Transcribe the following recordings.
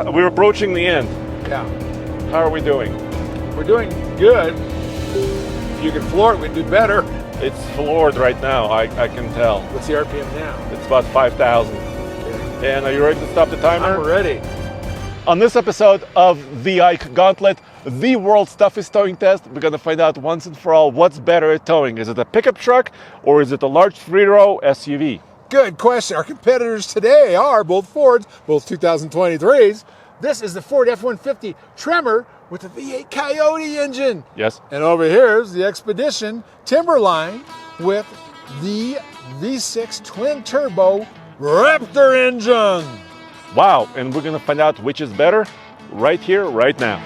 We're approaching the end. Yeah. How are we doing? We're doing good. If you can floor it, we'd do better. It's floored right now, I can tell. What's the RPM now? It's about 5,000. Okay. And are you ready to stop the timer? I'm ready. On this episode of the Ike Gauntlet, the world's toughest towing test, we're going to find out once and for all what's better at towing. Is it a pickup truck or is it a large three-row SUV? Good question. Our competitors today are both Fords, both 2023s. This is the Ford F-150 Tremor with the V8 Coyote engine. Yes. And over here is the Expedition Timberline with the V6 twin-turbo Raptor engine. Wow, and we're going to find out which is better right here, right now.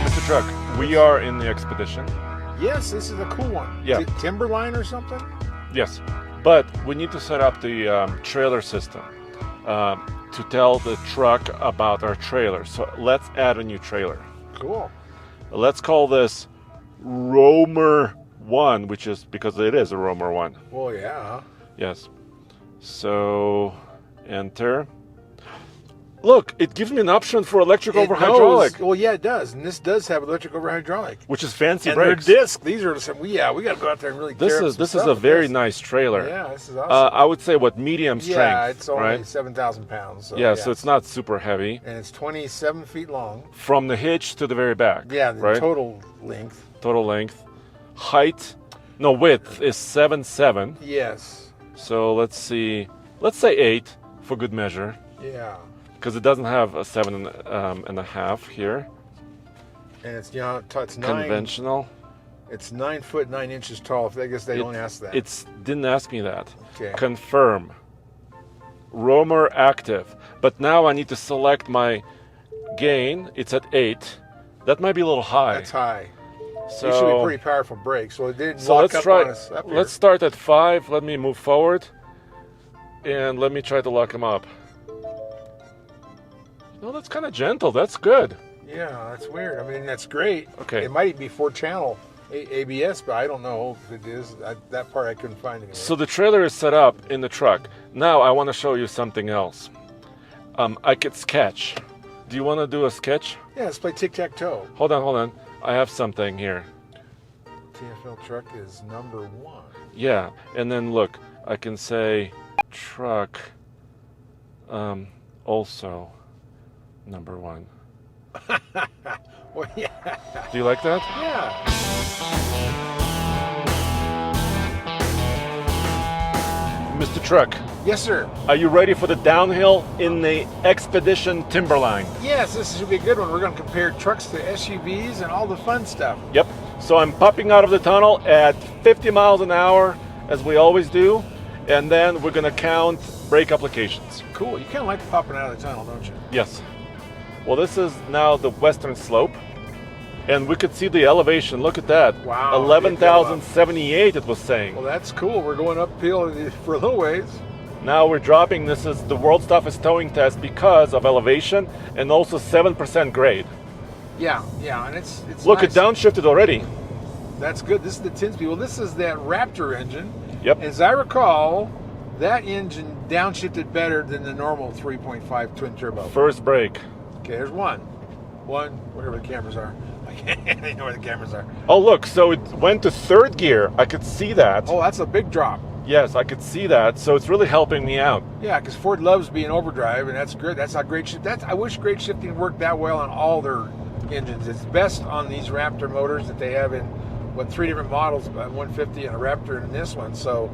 Mr. Truck, we are in the Expedition. Yes, this is a cool one. Yeah. Is it Timberline or something? Yes, but we need to set up the trailer system to tell the truck about our trailer. So let's add a new trailer. Cool. Let's call this Roamer 1, which is because it is a Roamer 1. Well, yeah. Yes. So enter. Look, it gives me an option for electric over hydraulic, Well, yeah, it does. And this does have electric over hydraulic. which is fancy And brakes. they're disc. These are some. We got to go out there and really. This tear up is some this is stuff a with very this. nice trailer. Yeah, this is awesome. I would say what medium strength. Yeah, it's only right. 7,000 pounds. So, Yeah, so it's not super heavy. and it's 27 feet long. From the hitch to the very back. Yeah, the right. total length. Total length. Height, no, width is 7'7". Yes. So let's see. Let's say 8 for good measure, Yeah, because it doesn't have a 7.5 here. and it's it's Conventional. It's 9 foot 9 inches tall. I guess they don't ask that. It's didn't ask me that. Okay. Confirm. Roamer active. But now I need to select my gain. It's at 8. That might be a little high. That's high. So, These should be pretty powerful brakes. So it didn't so lock let's up try. on us up here. Let's start at 5. Let me move forward, and let me try to lock him up. No, that's kind of gentle. That's good. Yeah, that's weird. I mean, that's great. Okay. It might be 4-channel ABS, but I don't know if it is. That part I couldn't find anywhere. So the trailer is set up in the truck. Now I want to show you something else. I could sketch. Do you want to do a sketch? Yeah, let's play tic-tac-toe. Hold on. I have something here. TFL truck is number 1. Yeah, and then look, I can say truck also number 1. Well, yeah. Do you like that? Yeah. Mr. Truck, Yes, sir. are you ready for the downhill in the Expedition Timberline? Yes, this should be a good one. We're going to compare trucks to SUVs and all the fun stuff. Yep. So I'm popping out of the tunnel at 50 miles an hour, as we always do, and then we're going to count brake applications. Cool. You kind of like popping out of the tunnel, don't you? Yes. Well, this is now the western slope, and we could see the elevation. Look at that. Wow. 11,078 it was saying. Well, that's cool. We're going uphill for a little ways. Now we're dropping. This is the world's toughest towing test because of elevation and also 7% grade. Yeah, and it's Look, nice. it downshifted already. That's good. This is the 10 speed. Well, this is that Raptor engine. Yep. As I recall, that engine downshifted better than the normal 3.5 twin turbo. First brake. Okay, there's one, whatever the cameras are. I can't know where the cameras are. Oh, look, so it went to third gear. I could see that. Oh, that's a big drop. Yes, I could see that. So it's really helping me out. Yeah, because Ford loves being overdrive, and that's good. That's how great shift. I wish great shifting worked that well on all their engines. It's best on these Raptor motors that they have in 3 different models, a 150 and a Raptor and this one. So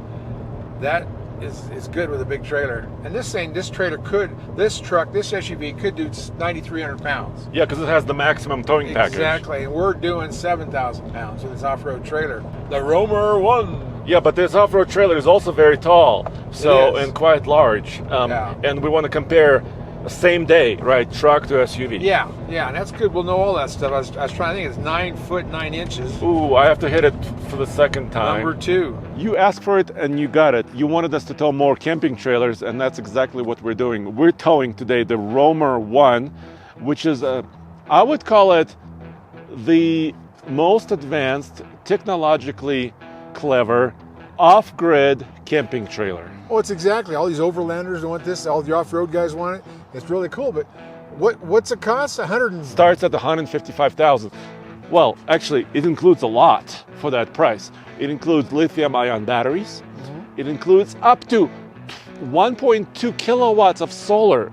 that is good with a big trailer. And this truck, this SUV could do 9,300 pounds. Yeah, because it has the maximum towing package. Exactly, and we're doing 7,000 pounds with this off-road trailer. The Roamer 1. Yeah, but this off-road trailer is also very tall, so It is. and quite large. Yeah. And we want to compare same day, right? Truck to SUV. Yeah, and that's good. We'll know all that stuff. I was trying to think. It's 9 foot 9 inches. Ooh, I have to hit it for the second time. Number 2. You asked for it and you got it. You wanted us to tow more camping trailers, and that's exactly what we're doing. We're towing today the Roamer 1. which is, I would call it the most advanced, technologically clever, off-grid camping trailer. Oh, it's exactly. All these overlanders want this. All the off-road guys want it. It's really cool. But what's it cost? Starts at $155,000. Well, actually, it includes a lot for that price. It includes lithium-ion batteries. It includes up to 1.2 kilowatts of solar.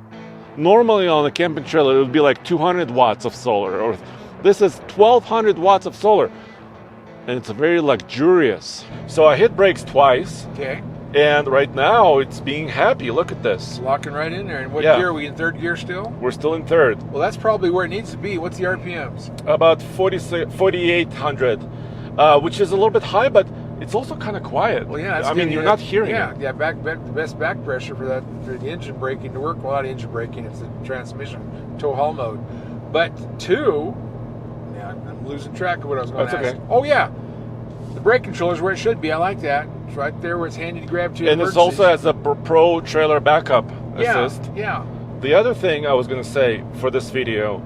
Normally on a camping trailer, it would be like 200 watts of solar. Or this is 1,200 watts of solar. And it's very luxurious. So I hit brakes twice. Okay. And right now, it's being happy. Look at this. It's locking right in there. And what gear? Are we in third gear still? We're still in third. Well, that's probably where it needs to be. What's the RPMs? About 4,800, which is a little bit high, but it's also kind of quiet. Well, yeah. I mean, you're not hearing it. Yeah, the best back pressure for the engine braking to work. Well, not engine braking, it's the transmission tow haul mode. But two, I'm losing track of what I was going to ask. Okay. Oh, yeah. The brake controller is where it should be. I like that. It's right there where it's handy to grab to. And it also has a pro trailer backup assist. Yeah. The other thing I was going to say for this video,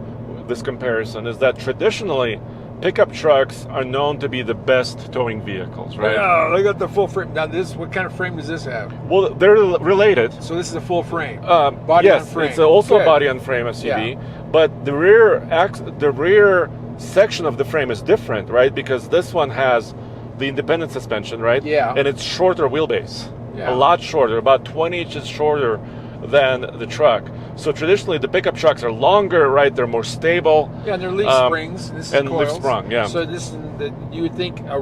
this comparison, is that traditionally pickup trucks are known to be the best towing vehicles, right? Yeah, they got the full frame. Now, what kind of frame does this have? Well, they're related. So this is a full frame. Body on frame. It's also Good. a body on frame SUV, Yeah. but the rear section of the frame is different, right? Because this one has the independent suspension, right? Yeah. And it's shorter wheelbase, Yeah. a lot shorter, about 20 inches shorter than the truck. So traditionally, the pickup trucks are longer, right? They're more stable. Yeah, and they're leaf springs. This is and coils. leaf sprung, yeah. So you would think a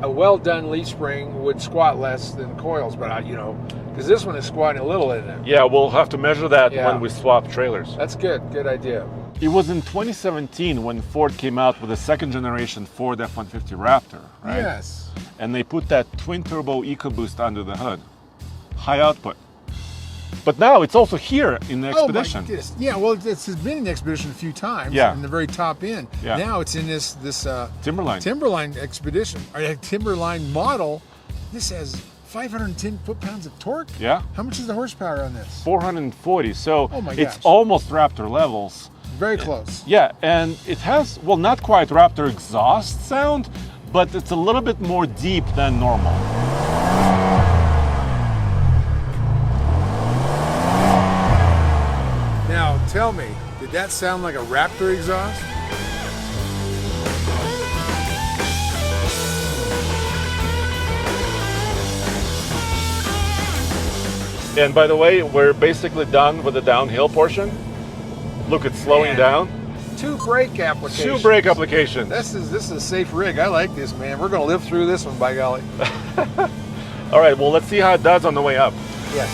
well done leaf spring would squat less than coils, but because this one is squatting a little, isn't it? Yeah, we'll have to measure that Yeah. when we swap trailers. That's good. Good idea. It was in 2017 when Ford came out with the second generation Ford F-150 Raptor, right? Yes. And they put that twin turbo EcoBoost under the hood. High output. But now it's also here in the Expedition. Oh my goodness. Yeah, well, it's been in the Expedition a few times. Yeah. In the very top end. Yeah. Now it's in this Timberline Expedition, or a Timberline model. This has 510 foot-pounds of torque. Yeah. How much is the horsepower on this? 440. So Oh my it's gosh. almost Raptor levels. Very close. Yeah, and it has, well, not quite Raptor exhaust sound, but it's a little bit more deep than normal. Now, tell me, did that sound like a Raptor exhaust? And by the way, we're basically done with the downhill portion. Look, it's slowing Man. down. 2 brake applications. 2 brake applications. This is a safe rig. I like this, man. We're going to live through this one, by golly. All right, well, let's see how it does on the way up. Yes.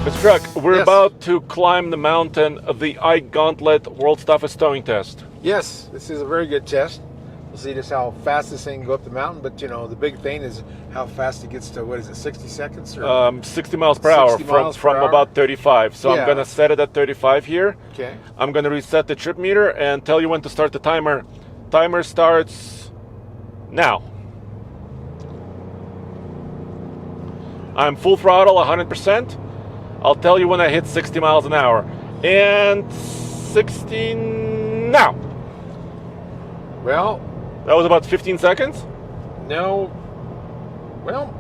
Mr. Truck, we're Yes. about to climb the mountain of the Ike Gauntlet World's Toughest Towing Test. Yes, this is a very good test. We'll see just how fast this thing can go up the mountain, but the big thing is how fast it gets to, 60 seconds? Or 60 miles per hour 60 miles per from hour? about 35. So Yeah. I'm going to set it at 35 here. Okay. I'm going to reset the trip meter and tell you when to start the timer. Timer starts now. I'm full throttle, 100%. I'll tell you when I hit 60 miles an hour. And 60 now. Well, That was about 15 seconds. no. Well,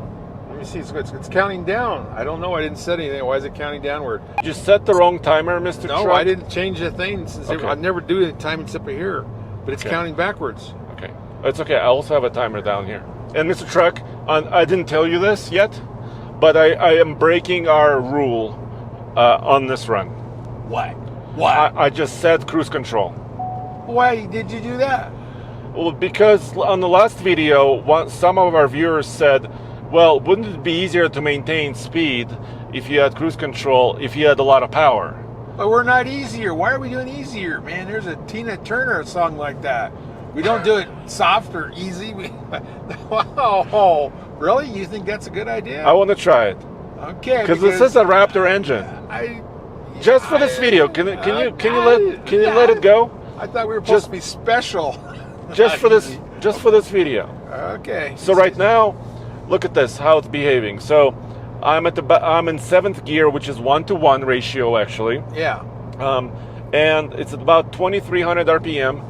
let me see. It's counting down. I don't know. I didn't set anything. Why is it counting downward? Did you set the wrong timer, Mr. No, Truck? I didn't change a thing. Okay. I never do the time except for here, but it's Okay. counting backwards. Okay, it's okay. I also have a timer down here. And Mr. Truck, I didn't tell you this yet, but I am breaking our rule on this run. What? Why? I just set cruise control. Why did you do that? Well, because on the last video, some of our viewers said, well, wouldn't it be easier to maintain speed if you had cruise control, if you had a lot of power? But we're not easier. Why are we doing easier, man? There's a Tina Turner song like that. We don't do it soft or easy. Oh, really? You think that's a good idea? I want to try it. Okay. Because this is a Raptor engine. Just for this video, can you let it go? I thought we were supposed to be special. just for this video. Okay. So right now, look at this, how it's behaving. So I'm in 7th gear, which is 1-to-1 ratio actually. Yeah. And it's at about 2,300 RPM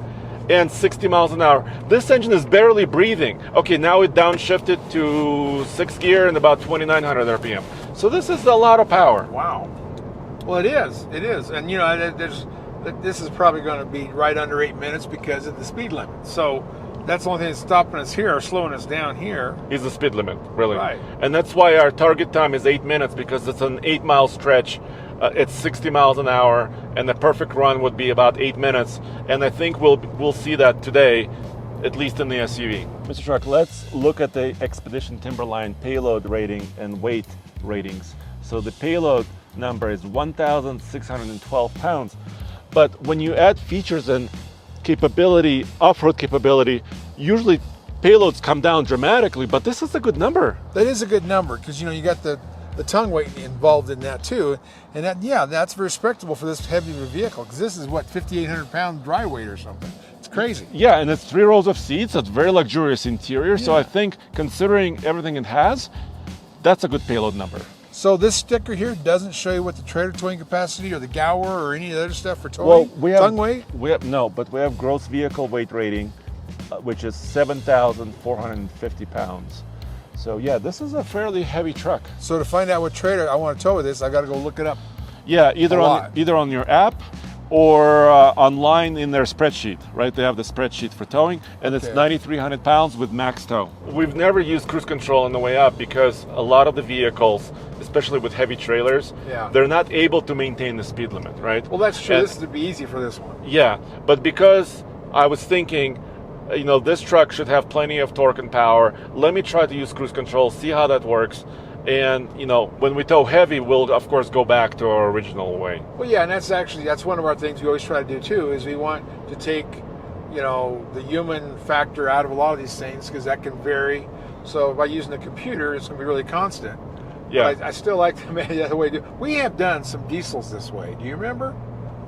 and 60 miles an hour. This engine is barely breathing. Okay, now it downshifted to 6th gear and about 2,900 RPM. So this is a lot of power. Wow. Well, it is. It is. And, this is probably going to be right under 8 minutes because of the speed limit. So that's the only thing that's stopping us here or slowing us down here. Is the speed limit, really. Right. And that's why our target time is 8 minutes, because it's an 8-mile stretch. It's 60 miles an hour, and the perfect run would be about 8 minutes. And I think we'll see that today, at least in the SUV. Mr. Shark, let's look at the Expedition Timberline payload rating and weight ratings. So the payload number is 1,612 pounds. But when you add features and capability, off-road capability, usually payloads come down dramatically, but this is a good number. That is a good number because, you got the tongue weight involved in that too. And that's respectable for this heavy of a vehicle because this is 5,800 pound dry weight or something. It's crazy. Yeah, and it's 3 rows of seats. It's very luxurious interior. Yeah. So I think considering everything it has, that's a good payload number. So this sticker here doesn't show you what the trailer towing capacity or the Gower or any of the other stuff for towing? Tongue weight? We have gross vehicle weight rating, which is 7,450 pounds. So yeah, this is a fairly heavy truck. So to find out what trailer I want to tow with this, I got to go look it up. Yeah, either on your app or online in their spreadsheet, right? They have the spreadsheet for towing, and it's 9,300 pounds with max tow. We've never used cruise control on the way up because a lot of the vehicles, especially with heavy trailers, they're not able to maintain the speed limit, right? Well, that's true. This would be easy for this one. Yeah, but because I was thinking, this truck should have plenty of torque and power. Let me try to use cruise control, see how that works. And, when we tow heavy, we'll, of course, go back to our original way. Well, yeah, and that's one of our things we always try to do, too, is we want to take, the human factor out of a lot of these things because that can vary. So by using a computer, it's going to be really constant. Yeah. But I still like the other way to do it. We have done some diesels this way. Do you remember?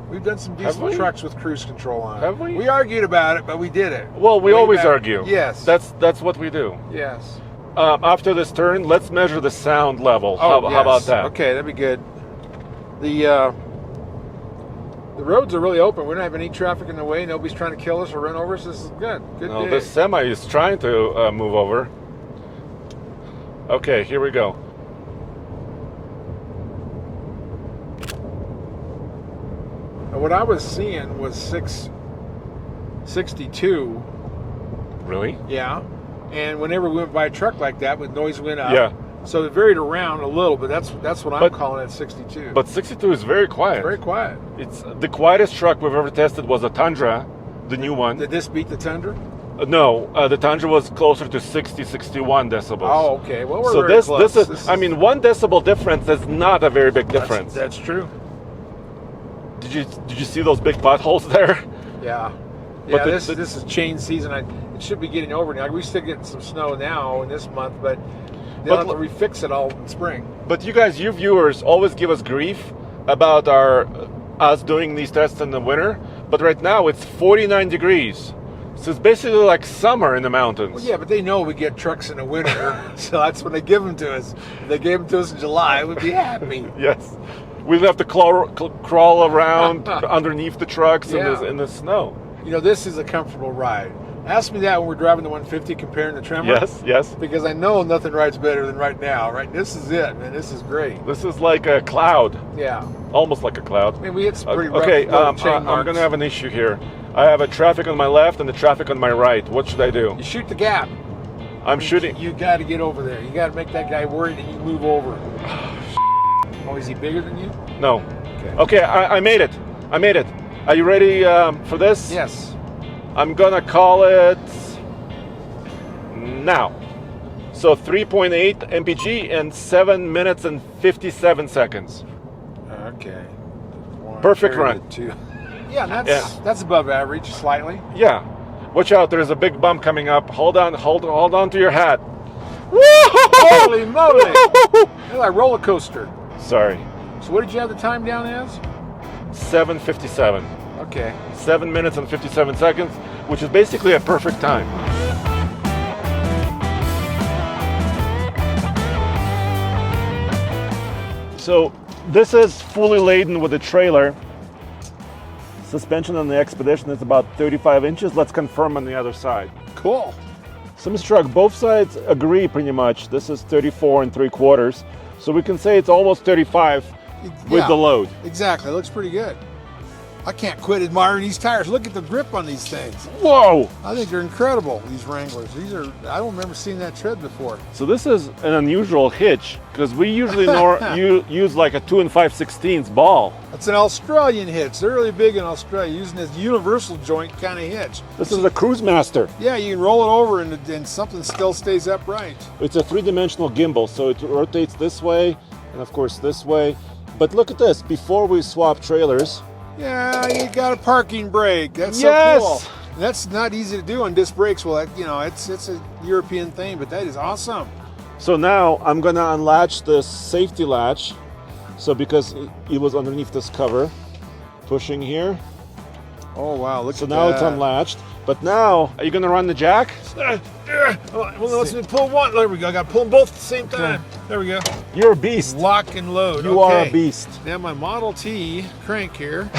We've done some diesel trucks with cruise control on it. Have we? We argued about it, but we did it. Well, we always argue. Yes. That's what we do. Yes. After this turn, let's measure the sound level. How about that? Okay, that'd be good. The roads are really open. We don't have any traffic in the way. Nobody's trying to kill us or run over us. This is good. Good day. This semi is trying to move over. Okay, here we go. What I was seeing was 662. Really? Yeah. And whenever we went by a truck like that, with noise went up. Yeah. So it varied around a little, but that's what I'm calling it 62. But 62 is very quiet. Very quiet. It's the quietest truck we've ever tested was a Tundra, the new one. Did this beat the Tundra? No, the Tundra was closer to 61 decibels. Oh, okay. Well, we're so very close. This is, 1 decibel difference is not a very big difference. That's true. Did you see those big potholes there? Yeah. But this is change season. It should be getting over now. We still getting some snow now in this month, but they'll have to refix it all in spring. But you guys, you viewers, always give us grief about us doing these tests in the winter. But right now it's 49 degrees. So it's basically like summer in the mountains. Well, yeah, but they know we get trucks in the winter, so that's when they give them to us. If they gave them to us in July, we'd be happy. Yes. We'd have to crawl around underneath the trucks in the snow. This is a comfortable ride. Ask me that when we're driving the 150 comparing the Tremor. Yes. Because I know nothing rides better than right now. Right, this is it, man. This is great. This is like a cloud. Yeah. Almost like a cloud. I mean, we hit some pretty rough Okay, chain marks. I'm going to have an issue here. I have a traffic on my left and the traffic on my right. What should I do? You shoot the gap. I'm shooting. You got to get over there. You got to make that guy worried and you move over. Oh, is he bigger than you? No. Okay, I made it. Are you ready for this? Yes. I'm gonna call it now. So 3.8 mpg and 7 minutes and 57 seconds. Okay. Perfect run. Yeah, that's above average, slightly. Yeah. Watch out, there's a big bump coming up. Hold on to your hat. Holy moly! It's like a roller coaster. Sorry. So what did you have the time down as? 7:57. Okay. 7 minutes and 57 seconds. which is basically a perfect time. So this is fully laden with a trailer. Suspension on the Expedition is about 35 inches. Let's confirm on the other side. Cool. So Mr. Truck, both sides agree pretty much. This is 34 3/4. So we can say it's almost 35 with the load. Exactly, it looks pretty good. I can't quit admiring these tires. Look at the grip on these things. Whoa! I think they're incredible, these Wranglers. I don't remember seeing that tread before. So this is an unusual hitch because we usually use like a 2 5/16 ball. It's an Australian hitch. They're really big in Australia, using this universal joint kind of hitch. This is a Cruise Master. Yeah, you can roll it over and something still stays upright. It's a 3-dimensional gimbal, so it rotates this way and of course this way. But look at this, before we swap trailers. Yeah, you got a parking brake. That's Yes! so cool. That's not easy to do on disc brakes. Well, it's a European thing, but that is awesome. So now I'm gonna unlatch this safety latch. So because it was underneath this cover, pushing here. Oh wow, look So at now that. it's unlatched. But now, are you gonna run the jack? Well, let's pull one. There we go. I got to pull them both at the same time. There we go. You're a beast. Lock and load. You are a beast. Now my Model T crank here.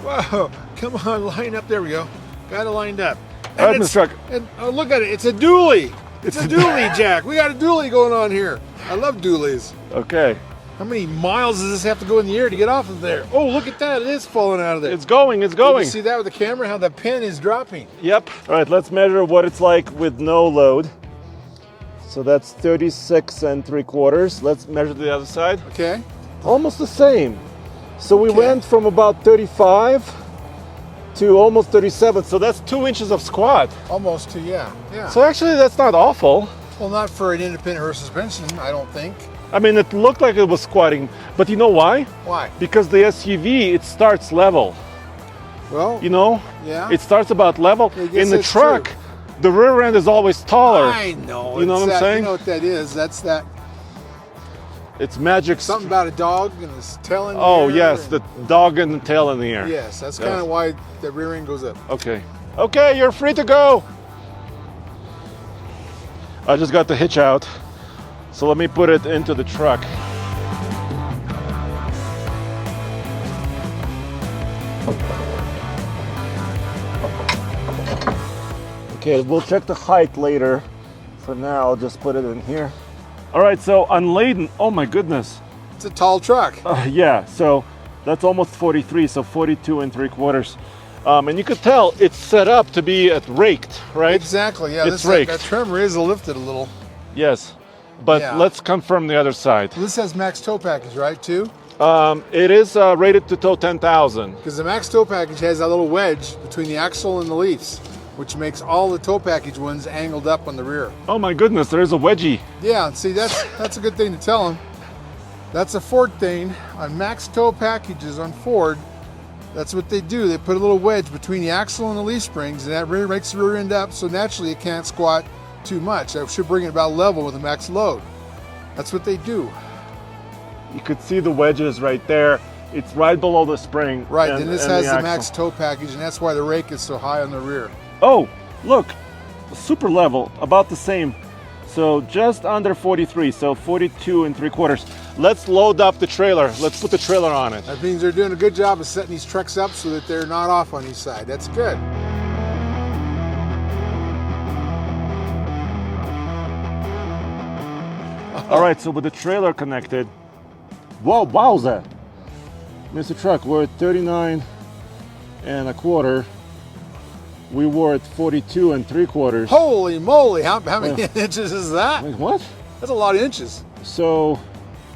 Whoa, come on, line up. There we go. Got it lined up. All right, Mr. Truck. And oh, look at it. It's a dually. It's a dually, Jack. We got a dually going on here. I love dualies. Okay. How many miles does this have to go in the air to get off of there? Oh, look at that. It is falling out of there. It's going, it's You going. can see that with the camera, how the pin is dropping. Yep. All right, let's measure what it's like with no load. So that's 36 3/4. Let's measure the other side. Okay. Almost the same. So we Okay. went from about 35 to almost 37. So that's 2 inches of squat. Almost to, yeah. So actually, that's not awful. Well, not for an independent rear suspension, I don't think. I mean, it looked like it was squatting, but you know why? Why? Because the SUV, it starts level. Well, You know? yeah. It starts about level. I guess In the that's truck, true. the rear end is always taller. I know. You know It's what I'm that- saying? You know what that is? That's that It's magic. something about a dog and his tail in the Oh, air yes, and- the dog and the tail in the air. Yes, that's Yes. kind of why the rear end goes up. Okay. Okay, you're free to go. I just got the hitch out. So let me put it into the truck. Okay, we'll check the height later. For now, I'll just put it in here. All right, so unladen, oh my goodness. It's a tall truck. Yeah, so that's almost 43, so 42 3/4. And you could tell it's set up to be raked, right? Exactly. Yeah, It's raked. that Tremor is lifted a little. Yes, but Yeah. let's confirm the other side. This has max tow package, right? Too, It is rated to tow 10,000. because the max tow package has that little wedge between the axle and the leaves, which makes all the tow package ones angled up on the rear. Oh my goodness, there is a wedgie. Yeah, see, that's a good thing to tell them. That's a Ford thing. On max tow packages on Ford, that's what they do. They put a little wedge between the axle and the leaf springs, and that rear makes the rear end up, so naturally it can't squat too much. That should bring it about level with the max load. That's what they do. You could see the wedges right there. It's right below the spring. Right, and- and this and has the axle. max tow package, and that's why the rake is so high on the rear. Oh, look, super level, about the same. So just under 43, so 42 3/4. Let's load up the trailer. Let's put the trailer on it. That means they're doing a good job of setting these trucks up so that they're not off on each side. That's good. All right, so with the trailer connected, whoa, wowza. Mr. Truck, we're at 39 1/4. We were at 42 3/4. Holy moly, how many inches is that? Wait, what? That's a lot of inches. So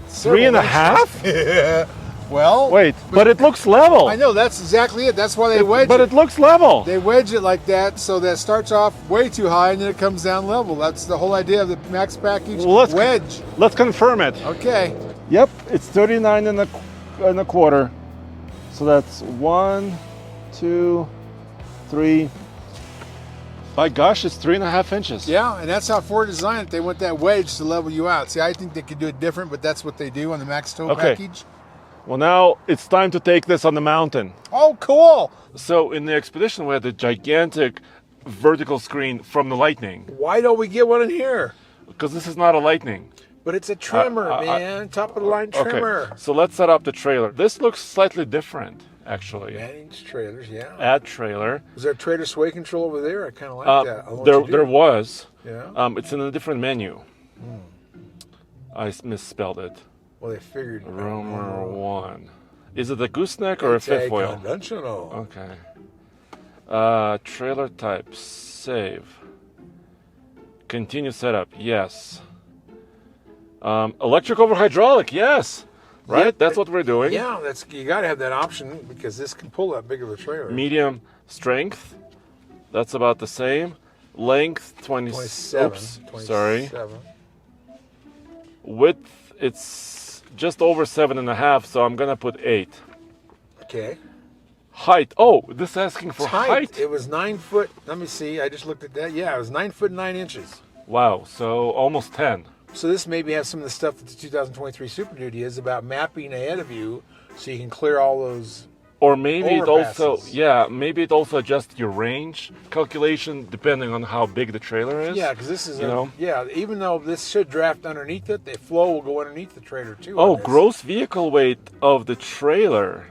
Several 3.5? inches. Yeah. Well, Wait, but it looks level. I know, that's exactly it. That's why they wedge But it. it looks level. They wedge it like that so that it starts off way too high and then it comes down level. That's the whole idea of the max package Well, wedge. Let's confirm it. Okay. Yep, it's 39 1/4. So that's 1, 2, 3. By gosh, it's 3.5 inches. Yeah, and that's how Ford designed it. They want that wedge to level you out. See, I think they could do it different, but that's what they do on the max tow Okay. package. Well, now it's time to take this on the mountain. Oh, cool. So in the Expedition, we had the gigantic vertical screen from the Lightning. Why don't we get one in here? Because this is not a Lightning. But it's a Tremor, man. Top of the line Tremor. Okay, so let's set up the trailer. This looks slightly different, actually. Manage trailers, yeah. Add trailer. Was there trailer sway control over there? I kind of like that. There was. Yeah. It's in a different menu. I misspelled it. Well, they figured. Romer 1. Is it a gooseneck or a fifth wheel? Conventional. Okay. Trailer type. Save. Continue setup. Yes. Electric over hydraulic. Yes. Right? Yep. That's what we're doing. Yeah, you got to have that option because this can pull that big of a trailer. Medium strength. That's about the same. Length 27. Oops. Sorry. 27. Width, it's just over 7.5, so I'm gonna put 8. Okay. Height. Oh, this is asking for height. It was 9 foot. Let me see. I just looked at that. Yeah, it was 9 foot 9 inches. Wow. So almost 10. So this maybe has some of the stuff that the 2023 Super Duty is about mapping ahead of you, so you can clear all those. Or maybe it also, overpasses. maybe it also adjusts your range calculation depending on how big the trailer is. Yeah, because this is, know? even though this should draft underneath it, the flow will go underneath the trailer too. Oh, on this. gross vehicle weight of the trailer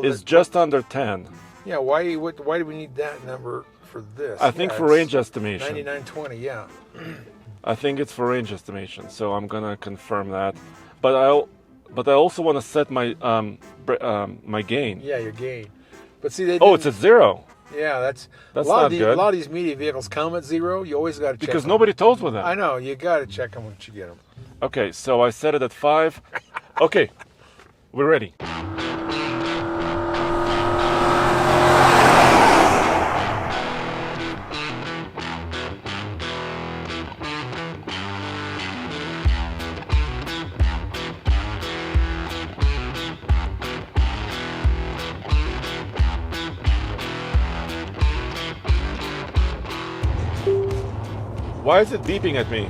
is just under 10. Yeah, why do we need that number for this? I think for range estimation. 9920, yeah. I think it's for range estimation, so I'm gonna confirm that. But I also want to set my my gain. Yeah, your gain. But see, It's at 0. Yeah, that's not good. A lot of these media vehicles come at 0. You always got to check Because them. nobody told with them. I know, you got to check them once you get them. Okay, so I set it at 5. Okay, we're ready. Why is it beeping at me?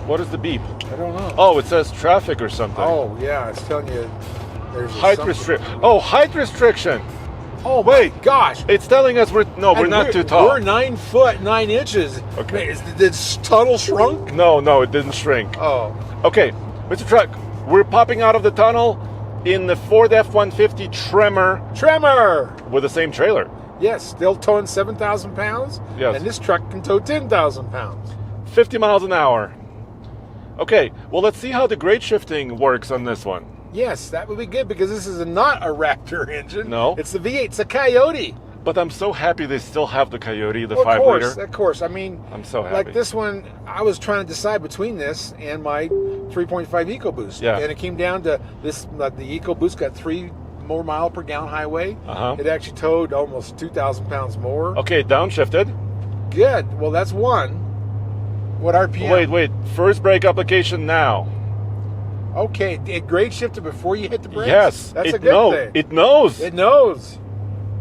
What is the beep? I don't know. Oh, it says traffic or something. Oh, yeah, it's telling you there's height restriction. Oh, height restriction. Oh, wait, my gosh. It's telling us we're not too tall. We're 9 foot 9 inches. Okay. Did this tunnel shrunk? No, it didn't shrink. Oh. Okay, Mr. Truck, we're popping out of the tunnel in the Ford F-150 Tremor with the same trailer. Yes, still towing 7,000 pounds. Yes. And this truck can tow 10,000 pounds. 50 miles an hour. Okay, well, let's see how the grade shifting works on this one. Yes, that would be good because this is not a Raptor engine. No. It's the V8. It's a Coyote. But I'm so happy they still have the Coyote, the Well, 5-liter. Of course. I mean, I'm so happy. Like this one, I was trying to decide between this and my 3.5 EcoBoost. Yeah. And it came down to this, the EcoBoost got 3 more mile per gallon highway. Uh-huh. It actually towed almost 2,000 pounds more. Okay, downshifted. Good. Well, that's one. What RPM? Wait. First brake application now. Okay, it grade shifted before you hit the brakes? Yes. That's a good thing. It knows. It knows.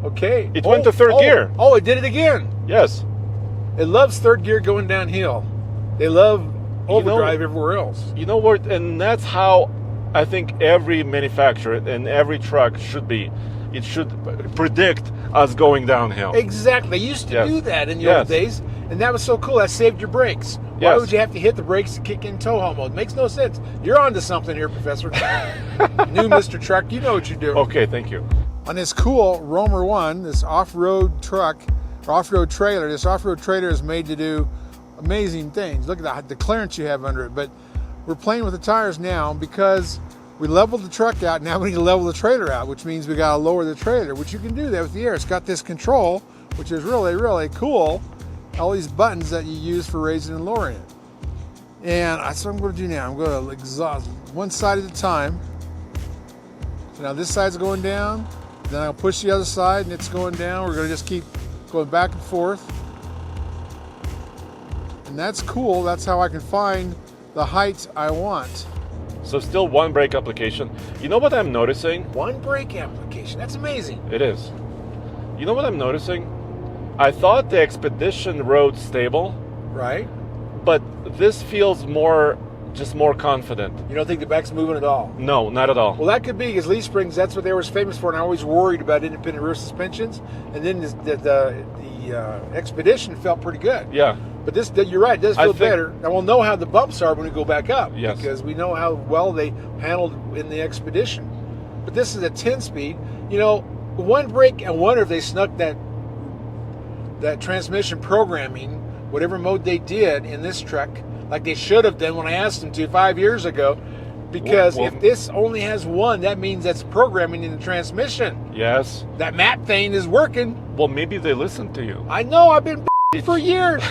Okay. It went to third gear. Oh, it did it again. Yes. It loves third gear going downhill. They love overdrive everywhere else. You know what? And that's how I think every manufacturer and every truck should be. It should predict us going downhill. Exactly. They used to do that in the old days, and that was so cool. That saved your brakes. Why would you have to hit the brakes to kick in tow haul mode? Makes no sense. You're onto something here, Professor. New Mr. Truck, you know what you're doing. Okay, thank you. On this cool Romer 1, this off-road truck, or off-road trailer, this off-road trailer is made to do amazing things. Look at the clearance you have under it. But we're playing with the tires now because we leveled the truck out. Now we need to level the trailer out, which means we got to lower the trailer, which you can do that with the air. It's got this control, which is really, really cool. All these buttons that you use for raising and lowering it. And that's what I'm going to do now. I'm going to exhaust one side at a time. So now this side's going down. Then I'll push the other side and it's going down. We're going to just keep going back and forth. And that's cool. That's how I can find the height I want. So still one brake application. You know what I'm noticing? One brake application. That's amazing. It is. You know what I'm noticing? I thought the Expedition rode stable. Right. But this feels more just more confident. You don't think the back's moving at all? No, not at all. Well, that could be because leaf springs, that's what they were famous for, and I always worried about independent rear suspensions. And then the Expedition felt pretty good. Yeah. But this, you're right, it does feel better. And we'll know how the bumps are when we go back up. Yes. Because we know how well they handled in the Expedition. But this is a 10-speed. You know, one break, I wonder if they snuck that transmission programming, whatever mode they did in this truck, like they should have done when I asked them to 5 years ago. Because if this only has one, that means that's programming in the transmission. Yes. That map thing is working. Well, maybe they listened to you. I know, I've been for years.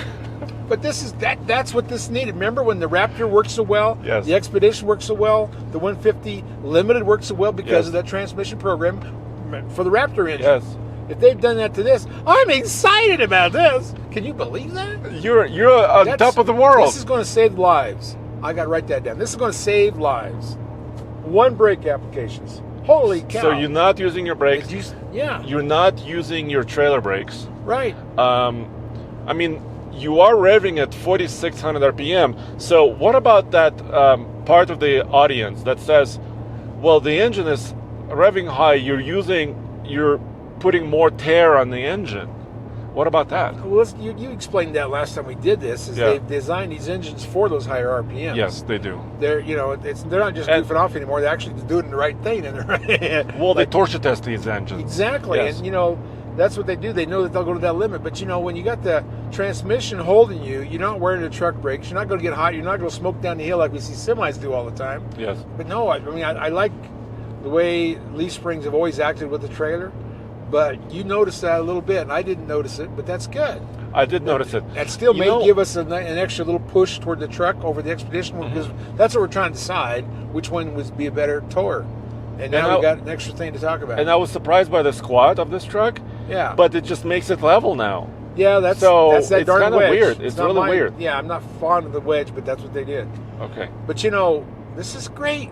But this is that's what this needed. Remember when the Raptor worked so well? Yes. The Expedition worked so well? The 150 Limited worked so well because of that transmission program for the Raptor engine. Yes. If they've done that to this, I'm excited about this. Can you believe that? You're on top of the world. This is going to save lives. I got to write that down. This is going to save lives. One brake applications. Holy cow. So you're not using your brakes. Yeah. You're not using your trailer brakes. Right. I mean, you are revving at 4,600 RPM. So what about that part of the audience that says, well, the engine is revving high. You're putting more tear on the engine. What about that? Well, you explained that last time we did this. They've designed these engines for those higher RPMs. Yes, they do. They're they're not just goofing off anymore. They're actually doing the right thing. Well, they torture test these engines. Exactly, yes. And that's what they do. They know that they'll go to that limit. But when you got the transmission holding you, you're not wearing the truck brakes. You're not going to get hot. You're not going to smoke down the hill like we see semis do all the time. Yes. But no, I like the way leaf springs have always acted with the trailer. But you noticed that a little bit, and I didn't notice it, but that's good. I did notice it. That still may give us an extra little push toward the truck over the Expedition, because that's what we're trying to decide, which one would be a better tower. And now we got an extra thing to talk about. And I was surprised by the squat of this truck. Yeah. But it just makes it level now. Yeah, that's it's that darn kind of wedge. weird. It's really weird. Yeah, I'm not fond of the wedge, but that's what they did. Okay. But this is great.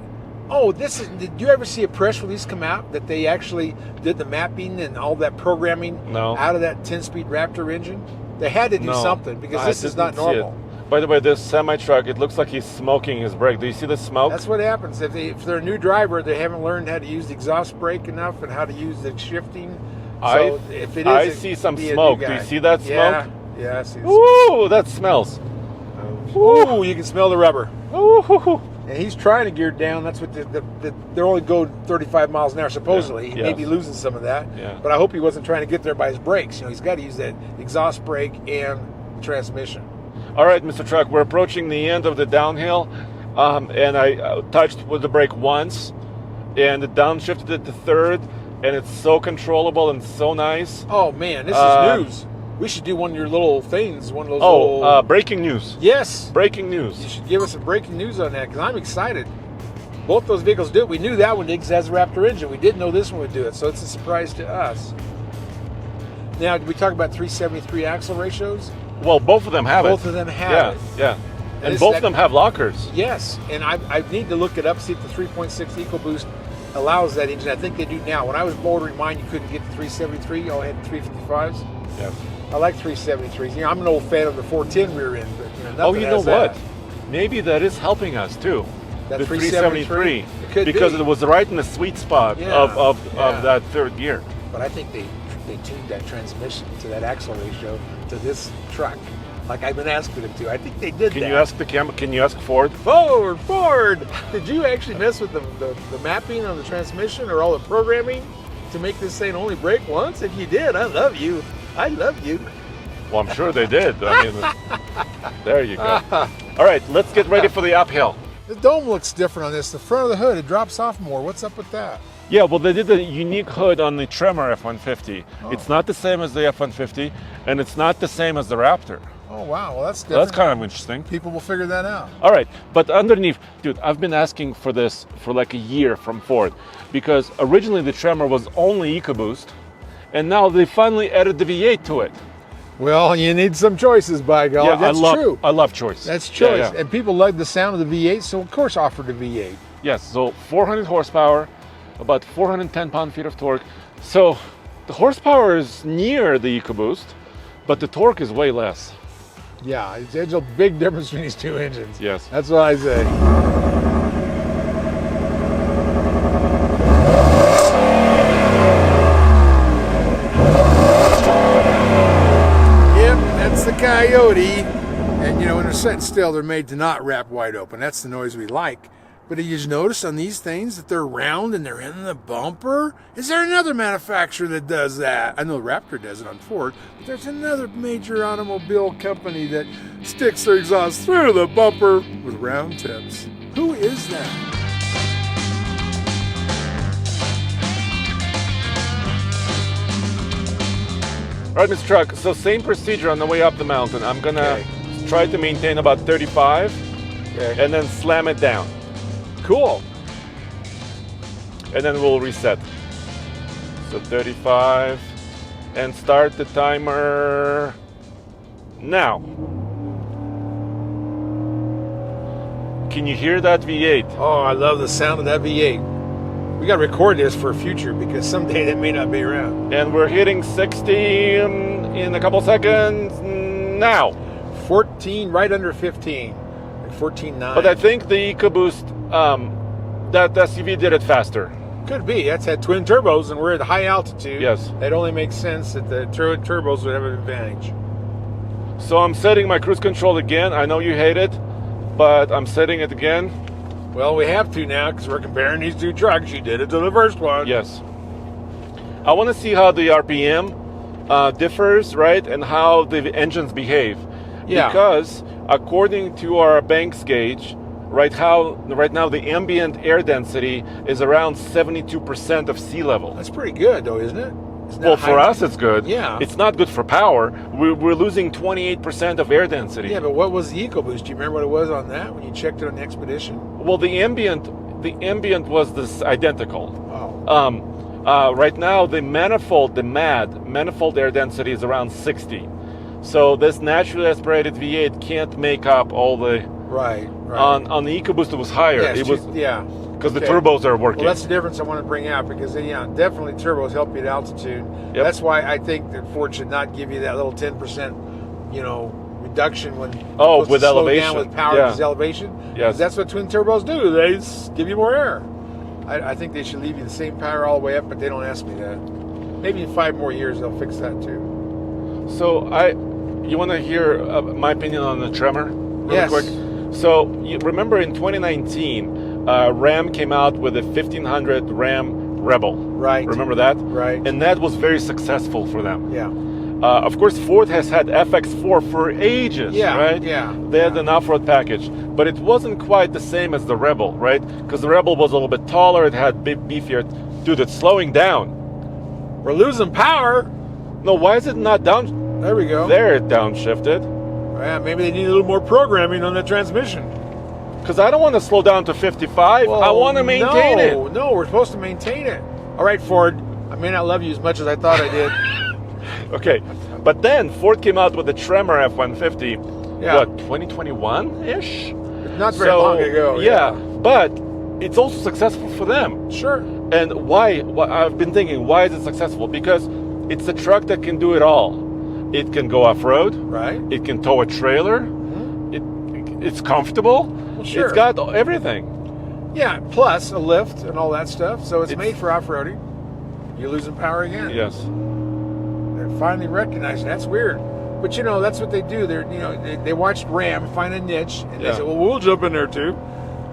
Oh, did you ever see a press release come out that they actually did the mapping and all that programming out of that 10-speed Raptor engine? They had to do something, because this is not normal. By the way, this semi-truck, it looks like he's smoking his brake. Do you see the smoke? That's what happens. If they're a new driver, they haven't learned how to use the exhaust brake enough and how to use the shifting. So I see some smoke. Do you see that smoke? Yeah, I see. Ooh, that smells. Ooh, you can smell the rubber. Ooh. And he's trying to gear down. That's what they're only going 35 miles an hour, supposedly. He may be losing some of that. Yeah. But I hope he wasn't trying to get there by his brakes. He's got to use that exhaust brake and transmission. All right, Mr. Truck, we're approaching the end of the downhill. And I touched with the brake once, and it downshifted it to third, and it's so controllable and so nice. Oh, man, this is news. We should do one of your little things, one of those breaking news. Yes. Breaking news. You should give us some breaking news on that, because I'm excited. Both those vehicles do it. We knew that one did because it has a Raptor engine. We didn't know this one would do it, so it's a surprise to us. Now, did we talk about 373 axle ratios? Well, both of them have Both of them have it. Yeah. And both of them have lockers. Yes, and I need to look it up, see if the 3.6 EcoBoost allows that engine. I think they do now. When I was ordering mine, you couldn't get the 373. You only had the 355s. Yes. I like 373s. I'm an old fan of the 410 rear end, but you know what? Maybe that is helping us too. That the 373. It could because it was right in the sweet spot of that third gear. But I think they tuned that transmission to that axle ratio to this truck, like I've been asking them to. I think they did. Can you ask the camera? Can you ask Ford? Ford! Did you actually mess with the mapping on the transmission or all the programming to make this thing only brake once? If you did, I love you. I love you. Well, I'm sure they did. I mean, there you go. All right, let's get ready for the uphill. The dome looks different on this. The front of the hood, it drops off more. What's up with that? Yeah, well, they did a unique hood on the Tremor F-150. Oh. It's not the same as the F-150, and it's not the same as the Raptor. Oh, wow. Well, that's different. So that's kind of interesting. People will figure that out. All right, but underneath, dude, I've been asking for this for like a year from Ford, because originally the Tremor was only EcoBoost, and now they finally added the V8 to it. Well, you need some choices, by God. Yeah, that's true. I love choice. That's choice. Yeah. And people love the sound of the V8, so of course offered a V8. Yes, so 400 horsepower, about 410 pound-feet of torque. So the horsepower is near the EcoBoost, but the torque is way less. Yeah, there's a big difference between these two engines. Yes. That's what I say. Yep, that's the Coyote. And you know, when they're sitting still, they're made to not wrap wide open. That's the noise we like. But did you just notice on these things that they're round and they're in the bumper? Is there another manufacturer that does that? I know Raptor does it on Ford, but there's another major automobile company that sticks their exhaust through the bumper with round tips. Who is that? All right, Mr. Truck, so same procedure on the way up the mountain. I'm gonna try to maintain about 35 and then slam it down. Cool. And then we'll reset. So 35 and start the timer now. Can you hear that V8? Oh, I love the sound of that V8. We got to record this for future because someday that may not be around. And we're hitting 60 in a couple seconds now. 14, right under 15. Like 14.9. But I think the EcoBoost, that SUV did it faster. Could be. That's had twin turbos and we're at high altitude. Yes. That only makes sense that the turbos would have an advantage. So I'm setting my cruise control again. I know you hate it, but I'm setting it again. Well, we have to now because we're comparing these two trucks. You did it to the first one. Yes. I want to see how the RPM differs, right? And how the engines behave. Yeah. Because according to our Banks gauge, right now the ambient air density is around 72% of sea level. That's pretty good though, isn't it? Well, for us it's good. Yeah. It's not good for power. We're losing 28% of air density. Yeah, but what was the EcoBoost? Do you remember what it was on that when you checked it on the Expedition? Well, the ambient was this identical. Oh. Right now, the manifold air density is around 60. So this naturally aspirated V8 can't make up all the. Right. On the EcoBoost, it was higher. Yeah, because the turbos are working. Well, that's the difference I want to bring out because definitely turbos help you at altitude. Yep. That's why I think that Ford should not give you that little 10%, reduction when with elevation, slow down with power versus elevation. Yes, that's what twin turbos do. They give you more air. I think they should leave you the same power all the way up, but they don't ask me that. Maybe in 5 more years they'll fix that too. So you want to hear my opinion on the Tremor? Really quick. So you remember in 2019, Ram came out with a 1500 Ram Rebel. Right. Remember that? Right. And that was very successful for them. Yeah. Of course, Ford has had FX4 for ages, right? Yeah. They had an off-road package, but it wasn't quite the same as the Rebel, right? Because the Rebel was a little bit taller, it had beefier. Dude, it's slowing down. We're losing power. No, why is it not down? There we go. There, it downshifted. Yeah, maybe they need a little more programming on the transmission. Because I don't want to slow down to 55. Well, I want to maintain it. No, we're supposed to maintain it. All right, Ford. I may not love you as much as I thought I did. Okay, but then Ford came out with the Tremor F-150. Yeah. What, 2021-ish? Not very long ago. Yeah, but it's also successful for them. Sure. And why? I've been thinking, why is it successful? Because it's a truck that can do it all. It can go off-road. Right. It can tow a trailer. Mm-hmm. It's comfortable. Well, sure. It's got everything. Yeah, plus a lift and all that stuff. So it's made for off-roading. You're losing power again. Yes. They're finally recognizing that's weird. But that's what they do. They watched Ram find a niche and they said, well, we'll jump in there too.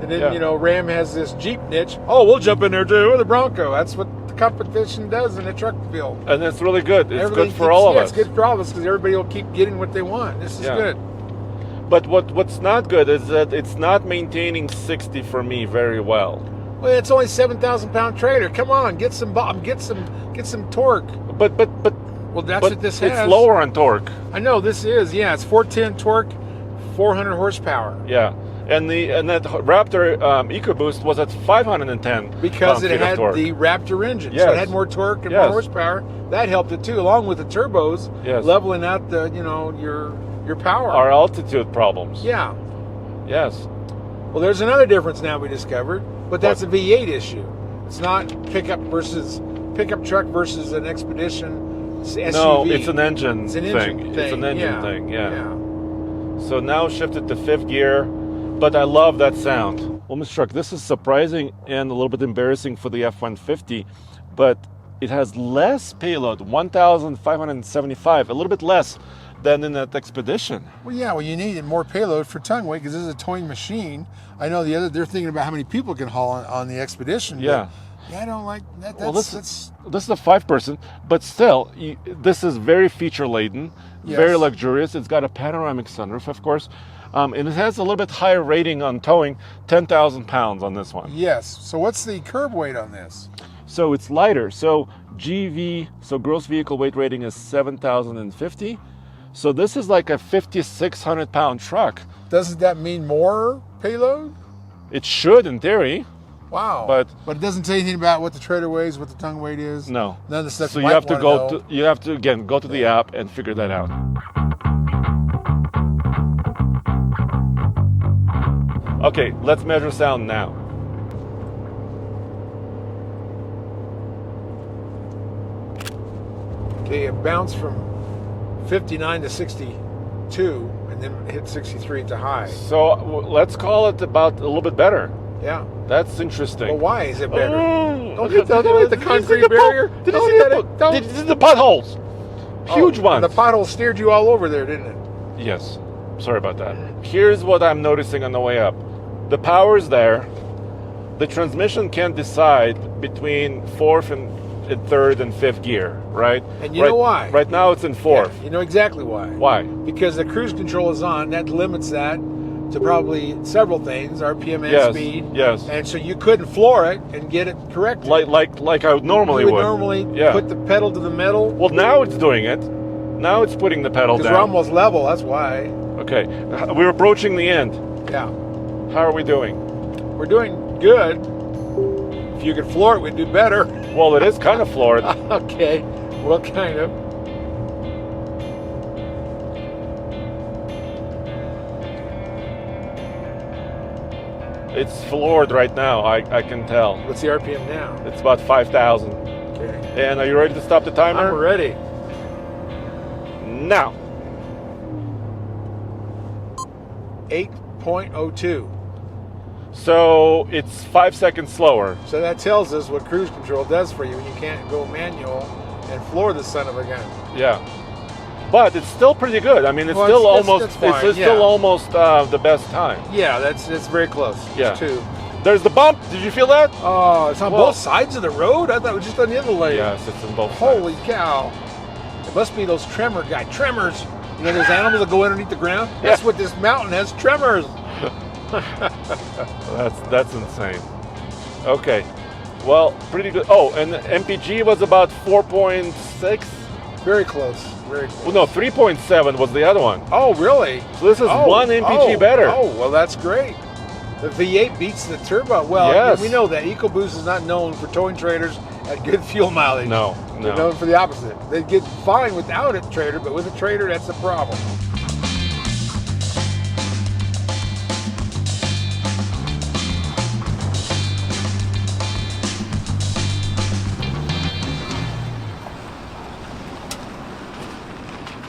And then, Ram has this Jeep niche. Oh, we'll jump in there too. Or the Bronco. That's what the competition does in the truck field. And it's really good. It's good for all of us. It's good for all of us because everybody will keep getting what they want. This is good. But what's not good is that it's not maintaining 60 for me very well. Well, it's only 7,000-pound trailer. Come on, get some torque. But well, that's what this has. It's lower on torque. I know this is. Yeah, it's 410 torque, 400 horsepower. Yeah, and that Raptor EcoBoost was at 510 because it had torque. the Raptor engine, yes. so it had more torque and more horsepower. That helped it too, along with the turbos, leveling out the your power. Our altitude problems. Yeah. Yes. Well, there's another difference now we discovered, but that's a V8 issue. It's not pickup truck versus an Expedition SUV. No, it's an engine thing. It's an engine thing. Yeah. So now shifted to 5th gear, but I love that sound. Well, Mr. Truck, this is surprising and a little bit embarrassing for the F-150, but it has less payload, 1,575, a little bit less than in that Expedition. Well, yeah, well, you needed more payload for tongue weight because this is a towing machine. I know they're thinking about how many people can haul on the Expedition. Yeah. Yeah, I don't like that. Well, this is a 5-person, but still, this is very feature-laden, very luxurious. It's got a panoramic sunroof, of course, and it has a little bit higher rating on towing, 10,000 pounds on this one. Yes. So what's the curb weight on this? So it's lighter. So gross vehicle weight rating is 7,050. So this is like a 5,600 pound truck. Doesn't that mean more payload? It should, in theory. Wow. But it doesn't say anything about what the trailer weighs, what the tongue weight is. No. None of the stuff. So you have to go to the app and figure that out. Okay, let's measure sound now. Okay, it bounced from 59 to 62 and then hit 63 to high. So let's call it about a little bit better. Yeah. That's interesting. Well, why is it better? Don't hit the concrete barrier. Did you see the potholes? Huge ones. The pothole steered you all over there, didn't it? Yes. Sorry about that. Here's what I'm noticing on the way up. The power's there. The transmission can't decide between 4th and 3rd and 5th gear, right? And you know why? Right now it's in 4th. Yeah, you know exactly why. Why? Because the cruise control is on. That limits that to probably several things, RPM and speed. Yes. And so you couldn't floor it and get it corrected. Like I normally would. would. Normally put the pedal to the metal. Well, now it's doing it. Now it's putting the pedal down. Because we're almost level, that's why. Okay. We're approaching the end. Yeah. How are we doing? We're doing good. If you could floor it, we'd do better. Well, it is kind of floored. Okay. Well, kind of. It's floored right now, I can tell. What's the RPM now? It's about 5,000. Okay. And are you ready to stop the timer? I'm ready. Now. 8.02. So it's 5 seconds slower. So that tells us what cruise control does for you when you can't go manual and floor the son of a gun. Yeah. But it's still pretty good. I mean, it's still almost the best time. Yeah, that's very close. Yeah. It's 2. There's the bump. Did you feel that? Oh, it's on both sides of the road? I thought it was just on the other lane. Yes, it's on both sides. Holy cow. It must be those tremor guy. Tremors. You know those animals that go underneath the ground? That's what this mountain has, tremors. That's insane. Okay. Well, pretty good. Oh, and the MPG was about 4.6? Very close. Very close. Well, no, 3.7 was the other one. Oh, really? So this is one MPG better. Oh, well, that's great. The V8 beats the turbo. Well, yes. We know that EcoBoost is not known for towing trailers at good fuel mileage. No. They're known for the opposite. They get fine without a trailer, but with a trailer, that's the problem.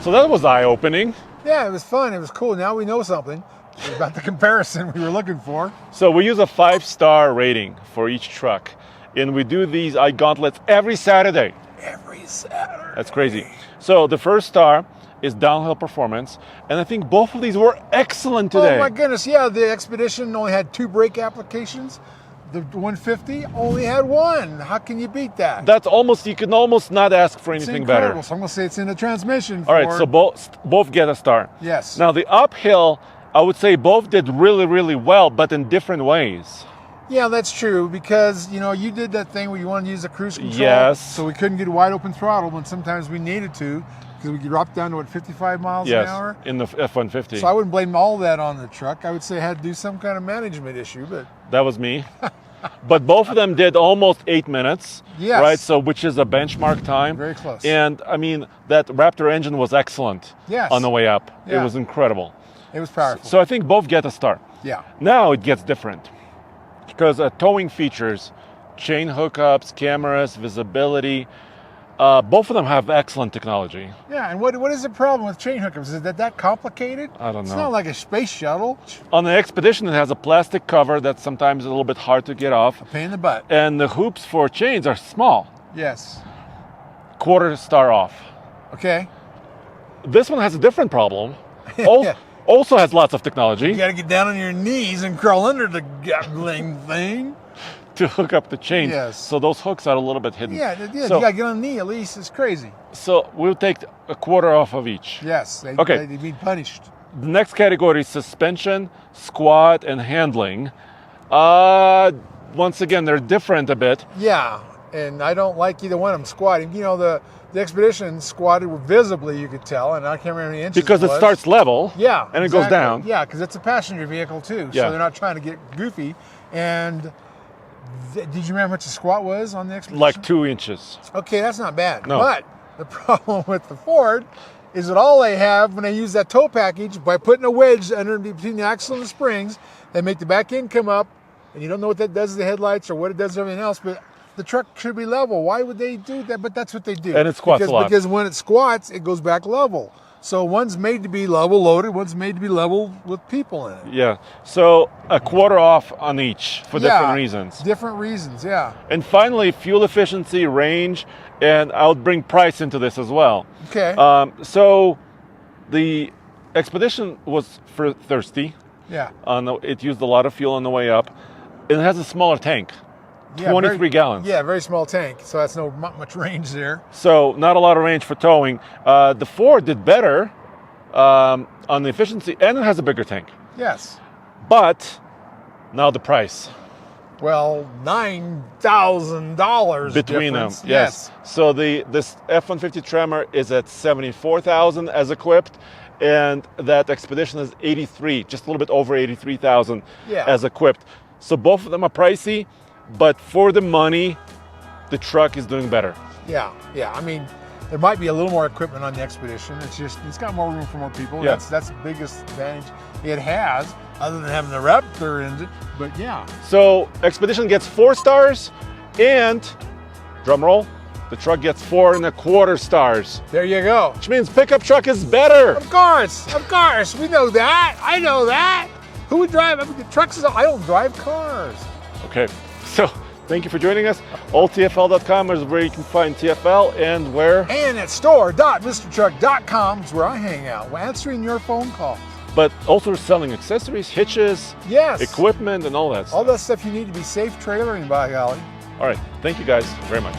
So that was eye-opening. Yeah, it was fun. It was cool. Now we know something about the comparison we were looking for. So we use a 5-star rating for each truck, and we do these eye gauntlets every Saturday. Every Saturday. That's crazy. So the first star is downhill performance, and I think both of these were excellent today. Oh my goodness, yeah, the Expedition only had 2 brake applications. The 150 only had 1. How can you beat that? You can almost not ask for anything better. So I'm going to say it's in the transmission. All right, so both get a star. Yes. Now the uphill, I would say both did really, really well, but in different ways. Yeah, that's true, because you did that thing where you wanted to use the cruise control. Yes. So we couldn't get a wide open throttle when sometimes we needed to, because we could drop down to 55 miles an hour. In the F-150. So I wouldn't blame all that on the truck. I would say I had to do some kind of management issue, but that was me. But both of them did almost 8 minutes. Yes. Right, so which is a benchmark time. Very close. And I mean, that Raptor engine was excellent. Yes. On the way up. Yeah. It was incredible. It was powerful. So I think both get a star. Yeah. Now it gets different, because towing features, chain hookups, cameras, visibility, Both of them have excellent technology. Yeah, and what is the problem with chain hookups? Is that complicated? I don't know. It's not like a space shuttle. On the Expedition, it has a plastic cover that's sometimes a little bit hard to get off. A pain in the butt. And the hoops for chains are small. Yes. Quarter star off. Okay. This one has a different problem. Yeah. Also has lots of technology. You got to get down on your knees and crawl under the gobbling thing to hook up the chains. Yes. So those hooks are a little bit hidden. Yeah, So, you got to get on the knee at least. It's crazy. So we'll take a quarter off of each. Yes. Okay. They'd be punished. The next category is suspension, squat, and handling. Once again, they're different a bit. Yeah, and I don't like either one of them squatting. You know, the Expedition squatted visibly, you could tell, and I can't remember how many inches Because it was. starts level. Yeah, and it exactly. goes down. Yeah, because it's a passenger vehicle too, Yeah. so they're not trying to get goofy. And did you remember how much the squat was on the Expedition? Like 2 inches. Okay, that's not bad. No. But the problem with the Ford is that all they have when they use that tow package, by putting a wedge under between the axle and the springs, they make the back end come up, and you don't know what that does to the headlights or what it does to everything else, but the truck should be level. Why would they do that? But that's what they do. And it squats a lot. Because when it squats, it goes back level. So one's made to be level loaded, one's made to be level with people in it. Yeah. So a quarter off on each for different reasons. Different reasons, yeah. And finally, fuel efficiency, range, and I'll bring price into this as well. Okay. So the Expedition was thirsty. Yeah. It used a lot of fuel on the way up. It has a smaller tank, Yeah, 23 gallons. Yeah, very small tank, so that's not much range there. So not a lot of range for towing. The Ford did better on the efficiency, and it has a bigger tank. Yes. But now the price Well, $9,000 between difference. them. Yes. So this F-150 Tremor is at $74,000 as equipped, and that Expedition is 83, just a little bit over 83,000 Yeah. as equipped. So both of them are pricey, but for the money, the truck is doing better. Yeah. I mean, there might be a little more equipment on the Expedition. It's got more room for more people. Yeah. That's the biggest advantage it has, other than having the Raptor in it. But yeah. So Expedition gets 4 stars, and drum roll, the truck gets 4.25 stars, There you go. which means pickup truck is better. Of course. We know that. I know that. Who would drive? I mean, the trucks. I don't drive cars. Okay, so thank you for joining us. alltfl.com is where you can find TFL, and where, And at store.mrtruck.com is where I hang out, answering your phone calls. but also selling accessories, hitches, Yes. equipment, and all that stuff. All that stuff you need to be safe trailering, by golly. All right, thank you guys very much.